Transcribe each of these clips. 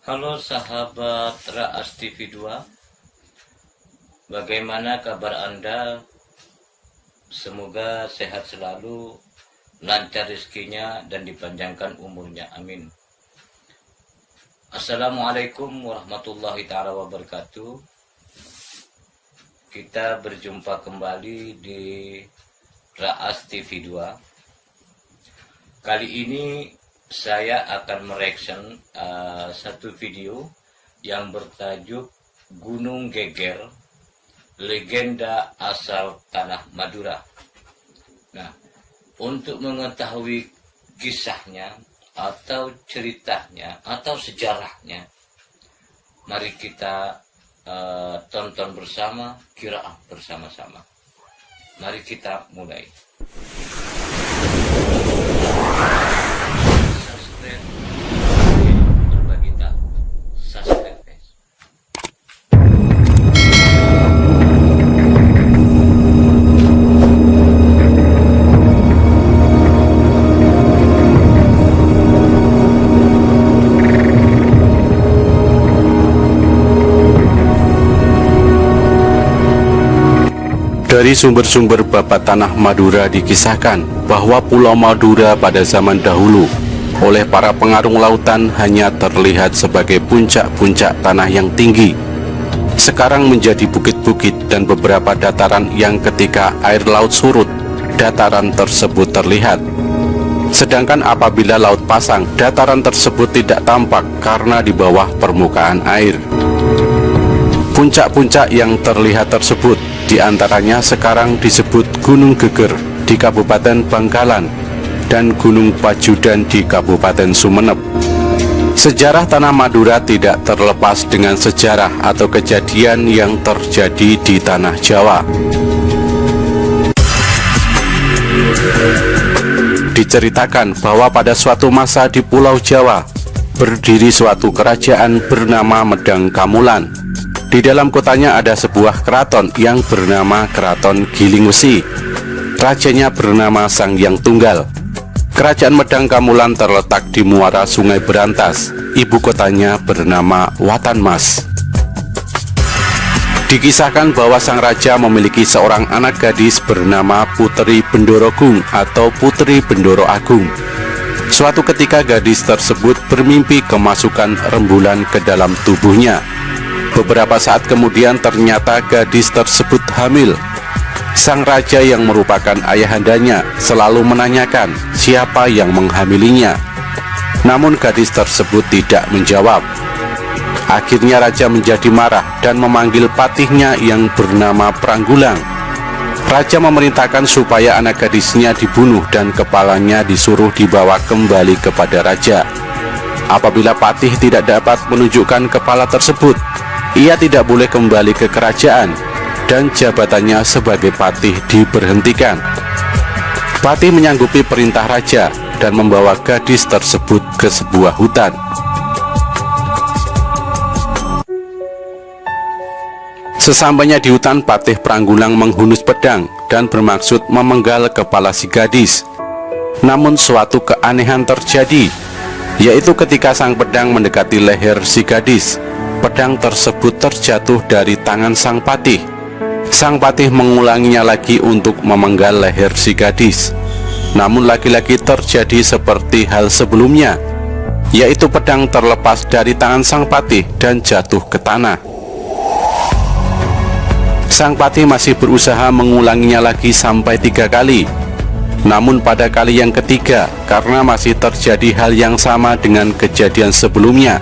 Halo sahabat Raas TV 2, bagaimana kabar Anda? Semoga sehat selalu, lancar rezekinya, dan dipanjangkan umurnya, amin. Assalamualaikum warahmatullahi ta'ala wabarakatuh. Kita berjumpa kembali di Raas TV 2. Kali ini saya akan mereaction satu video yang bertajuk Gunung Geger, Legenda Asal Tanah Madura. Nah, untuk mengetahui kisahnya atau ceritanya atau sejarahnya, mari kita tonton bersama, kiraan bersama-sama. Mari kita mulai. Berbagi tahu, subscribe guys. Dari sumber-sumber Babat Tanah Madura dikisahkan bahwa Pulau Madura pada zaman dahulu oleh para pengarung lautan hanya terlihat sebagai puncak-puncak tanah yang tinggi. Sekarang menjadi bukit-bukit dan beberapa dataran yang ketika air laut surut, dataran tersebut terlihat. Sedangkan apabila laut pasang, dataran tersebut tidak tampak karena di bawah permukaan air. Puncak-puncak yang terlihat tersebut diantaranya sekarang disebut Gunung Geger di Kabupaten Bangkalan dan Gunung Pajudan di Kabupaten Sumeneb. Sejarah Tanah Madura tidak terlepas dengan sejarah atau kejadian yang terjadi di Tanah Jawa. Diceritakan bahwa pada suatu masa di Pulau Jawa berdiri suatu kerajaan bernama Medang Kamulan. Di dalam kotanya ada sebuah keraton yang bernama Keraton Giling Wesi. Rajanya bernama Sang Hyang Tunggal. Kerajaan Medang Kamulan terletak di muara Sungai Berantas. Ibu kotanya bernama Watanmas. Dikisahkan bahwa sang raja memiliki seorang anak gadis bernama Putri Bendorogung atau Putri Bendoro Agung. Suatu ketika gadis tersebut bermimpi kemasukan rembulan ke dalam tubuhnya. Beberapa saat kemudian ternyata gadis tersebut hamil. Sang raja yang merupakan ayahandanya selalu menanyakan siapa yang menghamilinya. Namun gadis tersebut tidak menjawab. Akhirnya raja menjadi marah dan memanggil patihnya yang bernama Pranggulang. Raja memerintahkan supaya anak gadisnya dibunuh dan kepalanya disuruh dibawa kembali kepada raja. Apabila patih tidak dapat menunjukkan kepala tersebut, ia tidak boleh kembali ke kerajaan dan jabatannya sebagai patih diberhentikan. Patih menyanggupi perintah raja dan membawa gadis tersebut ke sebuah hutan. Sesampainya di hutan, Patih Pranggulang menghunus pedang dan bermaksud memenggal kepala si gadis. Namun suatu keanehan terjadi, yaitu ketika sang pedang mendekati leher si gadis, pedang tersebut terjatuh dari tangan sang patih. Sang patih mengulanginya lagi untuk memenggal leher si gadis. Namun lagi-lagi terjadi seperti hal sebelumnya, yaitu pedang terlepas dari tangan sang patih dan jatuh ke tanah. Sang patih masih berusaha mengulanginya lagi sampai 3 kali. Namun pada kali yang ketiga, karena masih terjadi hal yang sama dengan kejadian sebelumnya,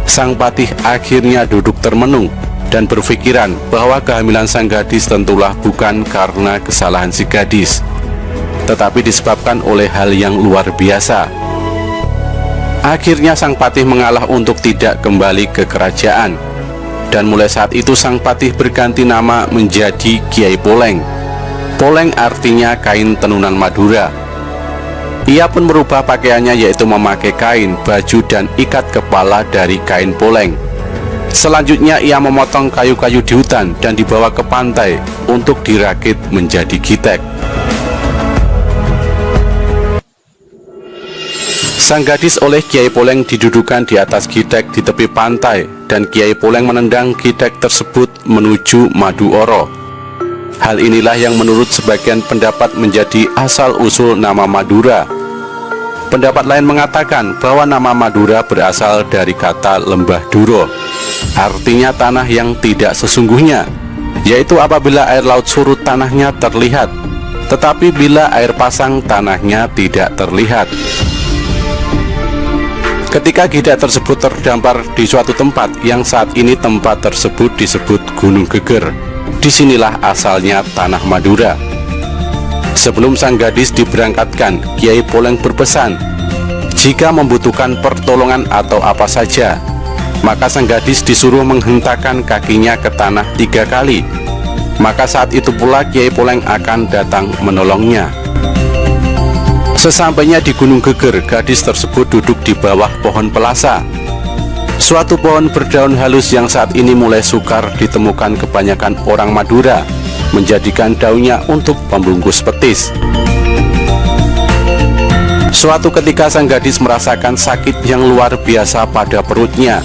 sang patih akhirnya duduk termenung dan berpikiran bahwa kehamilan sang gadis tentulah bukan karena kesalahan si gadis, tetapi disebabkan oleh hal yang luar biasa. Akhirnya sang patih mengalah untuk tidak kembali ke kerajaan, dan mulai saat itu sang patih berganti nama menjadi Kiai Poleng. Poleng artinya kain tenunan Madura. Ia pun merubah pakaiannya, yaitu memakai kain, baju, dan ikat kepala dari kain poleng. Selanjutnya ia memotong kayu-kayu di hutan dan dibawa ke pantai untuk dirakit menjadi gitek. Sang gadis oleh Kiai Poleng didudukan di atas gidek di tepi pantai, dan Kiai Poleng menendang gidek tersebut menuju Maduoro. Hal inilah yang menurut sebagian pendapat menjadi asal-usul nama Madura. Pendapat lain mengatakan bahwa nama Madura berasal dari kata lembah duro, artinya tanah yang tidak sesungguhnya, yaitu apabila air laut surut tanahnya terlihat, tetapi bila air pasang tanahnya tidak terlihat. Ketika gidek tersebut terdampar di suatu tempat yang saat ini tempat tersebut disebut Gunung Geger, disinilah asalnya tanah Madura. Sebelum sang gadis diberangkatkan, Kiai Poleng berpesan, jika membutuhkan pertolongan atau apa saja, maka sang gadis disuruh menghentakkan kakinya ke tanah 3 kali. Maka saat itu pula Kiai Poleng akan datang menolongnya. Sesampainya di Gunung Geger, gadis tersebut duduk di bawah pohon pelasa, suatu pohon berdaun halus yang saat ini mulai sukar ditemukan kebanyakan orang Madura, menjadikan daunnya untuk pembungkus petis. Suatu ketika sang gadis merasakan sakit yang luar biasa pada perutnya.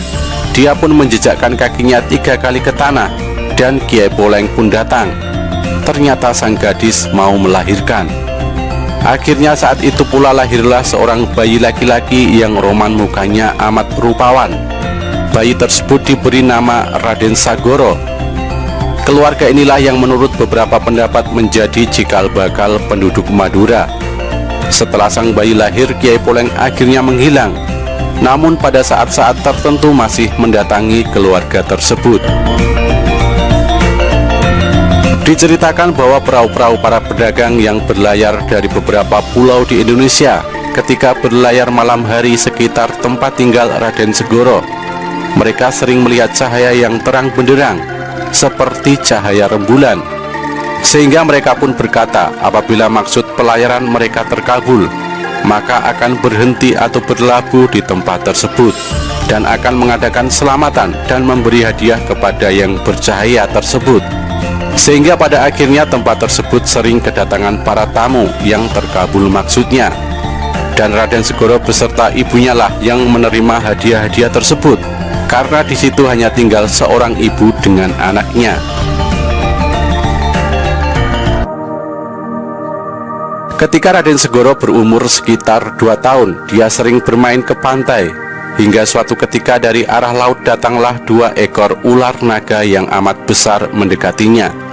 Dia pun menjejakkan kakinya 3 kali ke tanah, dan Kiai Poleng pun datang. Ternyata sang gadis mau melahirkan. Akhirnya saat itu pula lahirlah seorang bayi laki-laki yang roman mukanya amat rupawan. Bayi tersebut diberi nama Raden Sagoro. Keluarga inilah yang menurut beberapa pendapat menjadi cikal bakal penduduk Madura. Setelah sang bayi lahir, Kiai Poleng akhirnya menghilang, namun pada saat-saat tertentu masih mendatangi keluarga tersebut. Diceritakan bahwa perahu-perahu para pedagang yang berlayar dari beberapa pulau di Indonesia ketika berlayar malam hari sekitar tempat tinggal Raden Segoro, mereka sering melihat cahaya yang terang benderang seperti cahaya rembulan, sehingga mereka pun berkata apabila maksud pelayaran mereka terkabul, maka akan berhenti atau berlabuh di tempat tersebut dan akan mengadakan selamatan dan memberi hadiah kepada yang bercahaya tersebut. Sehingga pada akhirnya tempat tersebut sering kedatangan para tamu yang terkabul maksudnya, dan Raden Segoro beserta ibunya lah yang menerima hadiah-hadiah tersebut, karena di situ hanya tinggal seorang ibu dengan anaknya. Ketika Raden Segoro berumur sekitar 2 tahun, dia sering bermain ke pantai, hingga suatu ketika dari arah laut datanglah 2 ekor ular naga yang amat besar mendekatinya.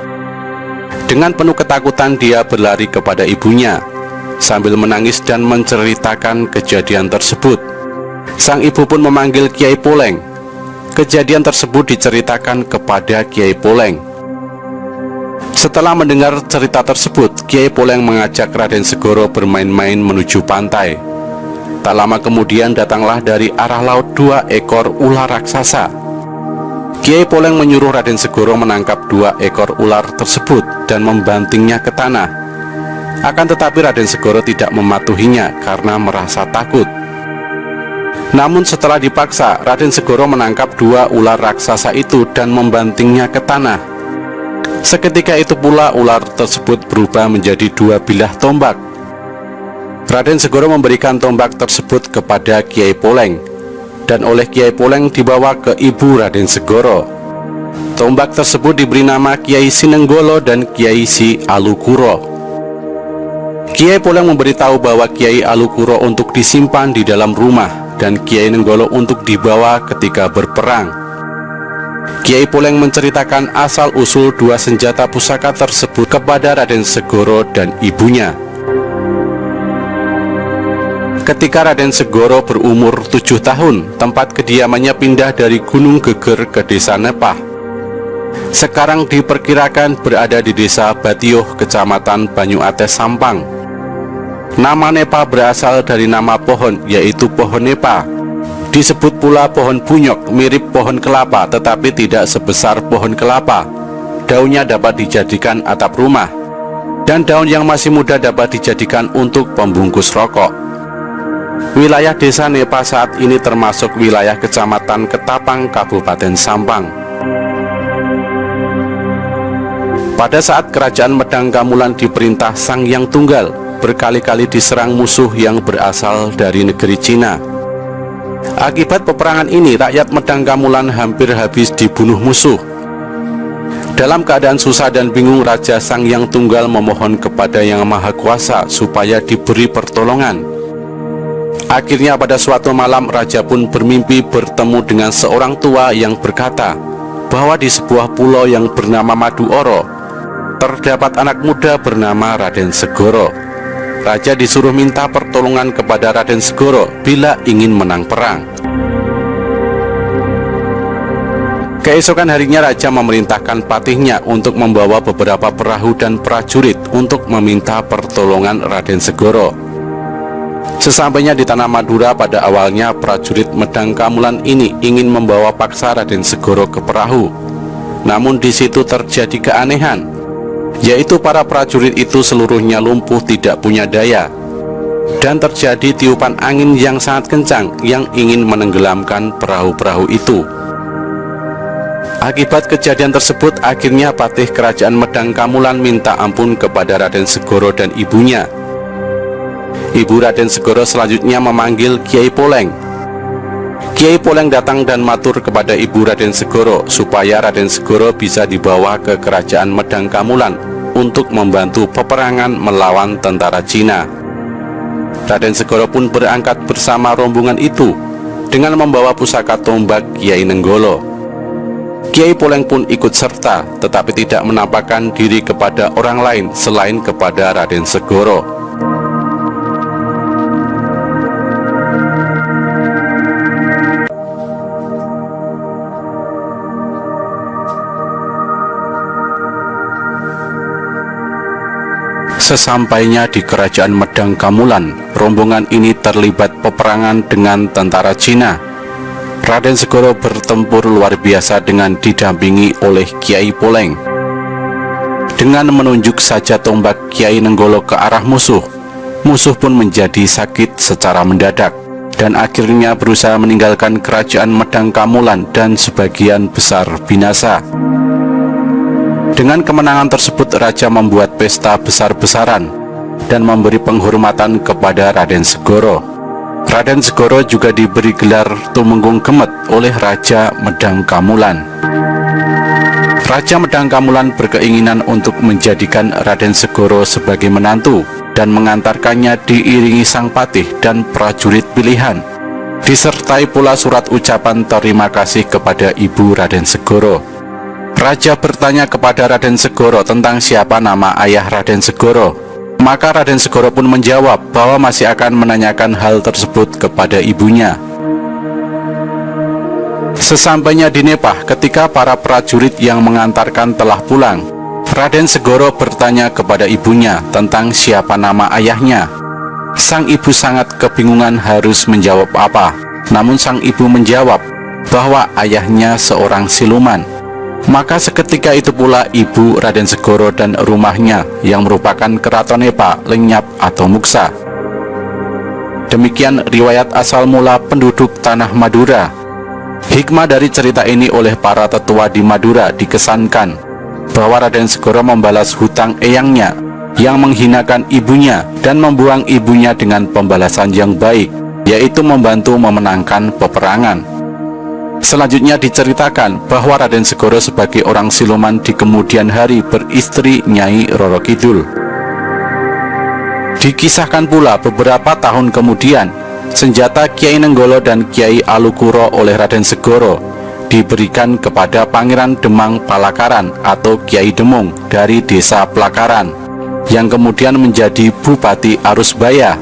Dengan penuh ketakutan dia berlari kepada ibunya, sambil menangis dan menceritakan kejadian tersebut. Sang ibu pun memanggil Kiai Poleng. Kejadian tersebut diceritakan kepada Kiai Poleng. Setelah mendengar cerita tersebut, Kiai Poleng mengajak Raden Segoro bermain-main menuju pantai. Tak lama kemudian datanglah dari arah laut 2 ekor ular raksasa. Kiai Poleng menyuruh Raden Segoro menangkap 2 ekor ular tersebut dan membantingnya ke tanah. Akan tetapi Raden Segoro tidak mematuhinya karena merasa takut. Namun setelah dipaksa, Raden Segoro menangkap 2 ular raksasa itu dan membantingnya ke tanah. Seketika itu pula ular tersebut berubah menjadi 2 bilah tombak. Raden Segoro memberikan tombak tersebut kepada Kiai Poleng, dan oleh Kiai Poleng dibawa ke ibu Raden Segoro. Tombak tersebut diberi nama Kiai Sinenggolo dan Kiai Si Alukuro. Kiai Poleng memberitahu bahwa Kiai Alukuro untuk disimpan di dalam rumah dan Kiai Nenggolo untuk dibawa ketika berperang. Kiai Poleng menceritakan asal-usul 2 senjata pusaka tersebut kepada Raden Segoro dan ibunya. Ketika Raden Segoro berumur 7 tahun, tempat kediamannya pindah dari Gunung Geger ke desa Nepah. Sekarang diperkirakan berada di desa Batioh, kecamatan Banyuates, Sampang. Nama Nepah berasal dari nama pohon, yaitu pohon Nepah. Disebut pula pohon bunyok, mirip pohon kelapa tetapi tidak sebesar pohon kelapa. Daunnya dapat dijadikan atap rumah, dan daun yang masih muda dapat dijadikan untuk pembungkus rokok. Wilayah desa Nepah saat ini termasuk wilayah kecamatan Ketapang, Kabupaten Sampang. Pada saat kerajaan Medang Kamulan diperintah Sang Hyang Tunggal, berkali-kali diserang musuh yang berasal dari negeri Cina. Akibat peperangan ini, rakyat Medang Kamulan hampir habis dibunuh musuh. Dalam keadaan susah dan bingung, Raja Sang Hyang Tunggal memohon kepada Yang Maha Kuasa supaya diberi pertolongan. Akhirnya pada suatu malam, raja pun bermimpi bertemu dengan seorang tua yang berkata bahwa di sebuah pulau yang bernama Maduoro terdapat anak muda bernama Raden Segoro. Raja disuruh minta pertolongan kepada Raden Segoro bila ingin menang perang. Keesokan harinya, raja memerintahkan patihnya untuk membawa beberapa perahu dan prajurit untuk meminta pertolongan Raden Segoro. Sesampainya di tanah Madura, pada awalnya prajurit Medang Kamulan ini ingin membawa paksa Raden Segoro ke perahu. Namun di situ terjadi keanehan, yaitu para prajurit itu seluruhnya lumpuh, tidak punya daya, dan terjadi tiupan angin yang sangat kencang yang ingin menenggelamkan perahu-perahu itu. Akibat kejadian tersebut, akhirnya patih kerajaan Medang Kamulan minta ampun kepada Raden Segoro dan ibunya. Ibu Raden Segoro selanjutnya memanggil Kiai Poleng. Kiai Poleng datang dan matur kepada ibu Raden Segoro supaya Raden Segoro bisa dibawa ke kerajaan Medang Kamulan untuk membantu peperangan melawan tentara Cina. Raden Segoro pun berangkat bersama rombongan itu dengan membawa pusaka tombak Kiai Nenggolo. Kiai Poleng pun ikut serta, tetapi tidak menampakkan diri kepada orang lain selain kepada Raden Segoro. Sesampainya di kerajaan Medang Kamulan, rombongan ini terlibat peperangan dengan tentara Cina. Raden Segoro bertempur luar biasa dengan didampingi oleh Kiai Poleng. Dengan menunjuk saja tombak Kiai Nenggolo ke arah musuh, musuh pun menjadi sakit secara mendadak dan akhirnya berusaha meninggalkan kerajaan Medang Kamulan dan sebagian besar binasa. Dengan kemenangan tersebut, raja membuat pesta besar-besaran dan memberi penghormatan kepada Raden Segoro. Raden Segoro juga diberi gelar Tumenggung Gemet oleh Raja Medang Kamulan. Raja Medang Kamulan berkeinginan untuk menjadikan Raden Segoro sebagai menantu dan mengantarkannya diiringi sang patih dan prajurit pilihan, disertai pula surat ucapan terima kasih kepada ibu Raden Segoro. Raja bertanya kepada Raden Segoro tentang siapa nama ayah Raden Segoro. Maka Raden Segoro pun menjawab bahwa masih akan menanyakan hal tersebut kepada ibunya. Sesampainya di Nepah, ketika para prajurit yang mengantarkan telah pulang, Raden Segoro bertanya kepada ibunya tentang siapa nama ayahnya. Sang ibu sangat kebingungan harus menjawab apa. Namun sang ibu menjawab bahwa ayahnya seorang siluman. Maka seketika itu pula ibu Raden Segoro dan rumahnya yang merupakan keraton Nepah lenyap atau muksa. Demikian riwayat asal mula penduduk tanah Madura. Hikmah dari cerita ini oleh para tetua di Madura dikesankan bahwa Raden Segoro membalas hutang eyangnya yang menghinakan ibunya dan membuang ibunya dengan pembalasan yang baik, yaitu membantu memenangkan peperangan. Selanjutnya diceritakan bahwa Raden Segoro sebagai orang siluman di kemudian hari beristri Nyai Roro Kidul. Dikisahkan pula beberapa tahun kemudian, senjata Kiai Nenggolo dan Kiai Alukuro oleh Raden Segoro diberikan kepada Pangeran Demang Palakaran atau Kiai Demung dari desa Plakaran, yang kemudian menjadi Bupati Arusbaya.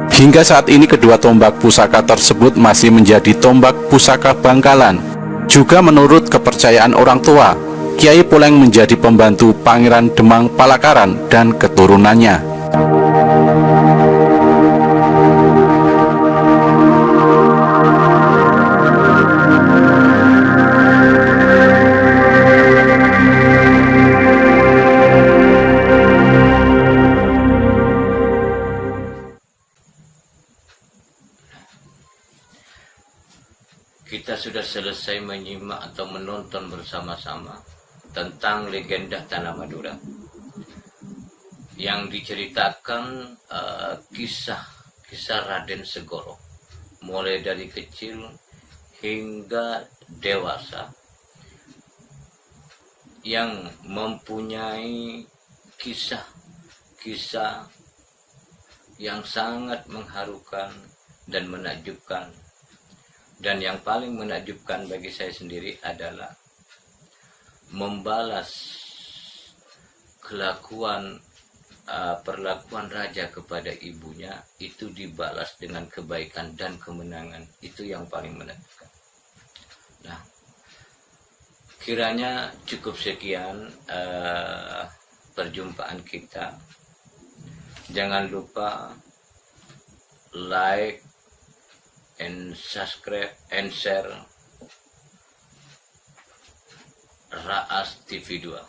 Hingga saat ini kedua tombak pusaka tersebut masih menjadi tombak pusaka Bangkalan. Juga menurut kepercayaan orang tua, Kiai Poleng menjadi pembantu Pangeran Demang Palakaran dan keturunannya. Kita sudah selesai menyimak atau menonton bersama-sama tentang legenda Tanah Madura. yang diceritakan kisah Raden Segoro, mulai dari kecil hingga dewasa, yang mempunyai kisah-kisah yang sangat mengharukan dan menakjubkan. Dan yang paling menakjubkan bagi saya sendiri adalah membalas perlakuan raja kepada ibunya, itu dibalas dengan kebaikan dan kemenangan. Itu yang paling menakjubkan. Nah, kiranya cukup sekian perjumpaan kita. Jangan lupa like and subscribe and share Raas TV 2.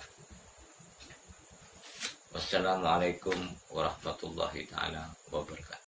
Wassalamualaikum warahmatullahi taala wabarakatuh.